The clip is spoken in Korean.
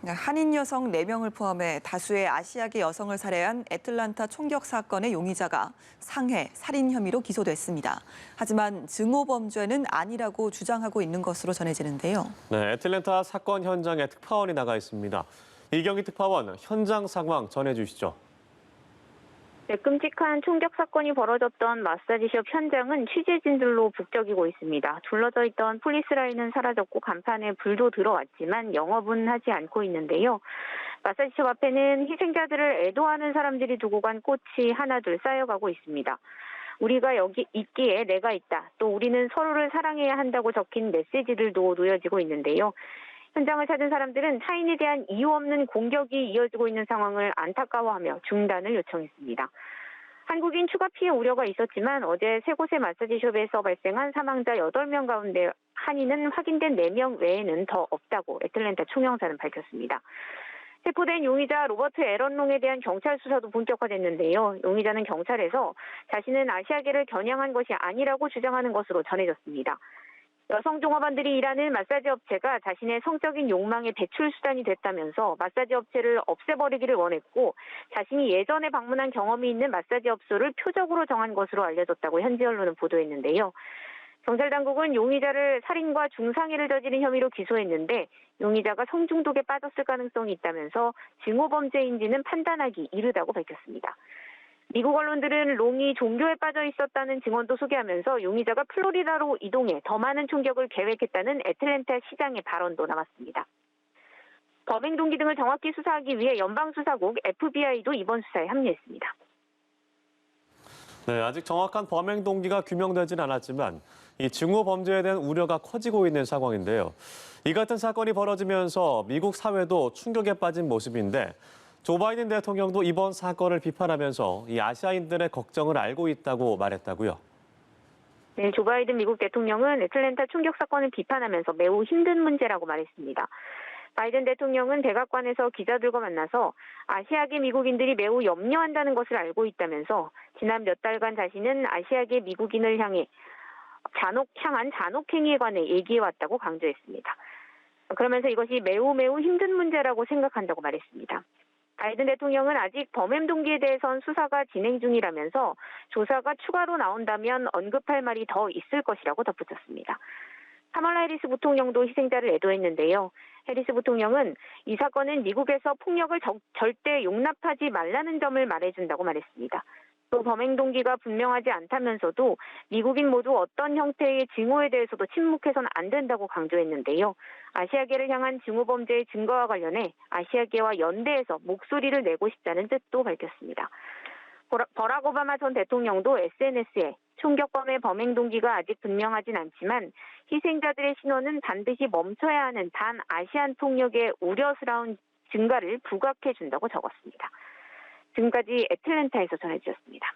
한인 여성 4명을 포함해 다수의 아시아계 여성을 살해한 애틀란타 총격 사건의 용의자가 상해, 살인 혐의로 기소됐습니다. 하지만 증오 범죄는 아니라고 주장하고 있는 것으로 전해지는데요. 네, 애틀랜타 사건 현장에 특파원이 나가 있습니다. 이경희 특파원, 현장 상황 전해주시죠. 네, 끔찍한 총격 사건이 벌어졌던 마사지숍 현장은 취재진들로 북적이고 있습니다. 둘러져 있던 폴리스 라인은 사라졌고 간판에 불도 들어왔지만 영업은 하지 않고 있는데요. 마사지숍 앞에는 희생자들을 애도하는 사람들이 두고 간 꽃이 하나둘 쌓여가고 있습니다. 우리가 여기 있기에 내가 있다. 또 우리는 서로를 사랑해야 한다고 적힌 메시지들도 놓여지고 있는데요. 현장을 찾은 사람들은 타인에 대한 이유 없는 공격이 이어지고 있는 상황을 안타까워하며 중단을 요청했습니다. 한국인 추가 피해 우려가 있었지만 어제 세 곳의 마사지숍에서 발생한 사망자 8명 가운데 한인은 확인된 4명 외에는 더 없다고 애틀랜타 총영사는 밝혔습니다. 체포된 용의자 로버트 에런롱에 대한 경찰 수사도 본격화됐는데요. 용의자는 경찰에서 자신은 아시아계를 겨냥한 것이 아니라고 주장하는 것으로 전해졌습니다. 여성 종업원들이 일하는 마사지 업체가 자신의 성적인 욕망의 배출 수단이 됐다면서 마사지 업체를 없애버리기를 원했고 자신이 예전에 방문한 경험이 있는 마사지 업소를 표적으로 정한 것으로 알려졌다고 현지 언론은 보도했는데요. 경찰 당국은 용의자를 살인과 중상해를 저지른 혐의로 기소했는데 용의자가 성중독에 빠졌을 가능성이 있다면서 증오 범죄인지는 판단하기 이르다고 밝혔습니다. 미국 언론들은 롱이 종교에 빠져 있었다는 증언도 소개하면서 용의자가 플로리다로 이동해 더 많은 총격을 계획했다는 애틀랜타 시장의 발언도 나왔습니다. 범행 동기 등을 정확히 수사하기 위해 연방수사국 FBI도 이번 수사에 합류했습니다. 네, 아직 정확한 범행 동기가 규명되진 않았지만 이 증오 범죄에 대한 우려가 커지고 있는 상황인데요. 이 같은 사건이 벌어지면서 미국 사회도 충격에 빠진 모습인데 조 바이든 대통령도 이번 사건을 비판하면서 이 아시아인들의 걱정을 알고 있다고 말했다고요. 네, 조 바이든 미국 대통령은 애틀랜타 총격 사건을 비판하면서 매우 힘든 문제라고 말했습니다. 바이든 대통령은 백악관에서 기자들과 만나서 아시아계 미국인들이 매우 염려한다는 것을 알고 있다면서 지난 몇 달간 자신은 아시아계 미국인을 향한 잔혹행위에 관해 얘기해왔다고 강조했습니다. 그러면서 이것이 매우 힘든 문제라고 생각한다고 말했습니다. 바이든 대통령은 아직 범행 동기에 대해선 수사가 진행 중이라면서 조사가 추가로 나온다면 언급할 말이 더 있을 것이라고 덧붙였습니다. 카멀라 해리스 부통령도 희생자를 애도했는데요. 해리스 부통령은 이 사건은 미국에서 폭력을 절대 용납하지 말라는 점을 말해준다고 말했습니다. 또 범행 동기가 분명하지 않다면서도 미국인 모두 어떤 형태의 증오에 대해서도 침묵해서는 안 된다고 강조했는데요. 아시아계를 향한 증오 범죄의 증거와 관련해 아시아계와 연대해서 목소리를 내고 싶다는 뜻도 밝혔습니다. 버락 오바마 전 대통령도 SNS에 총격범의 범행 동기가 아직 분명하진 않지만 희생자들의 신원은 반드시 멈춰야 하는 반아시안 폭력의 우려스러운 증가를 부각해준다고 적었습니다. 지금까지 애틀랜타에서 전해주셨습니다.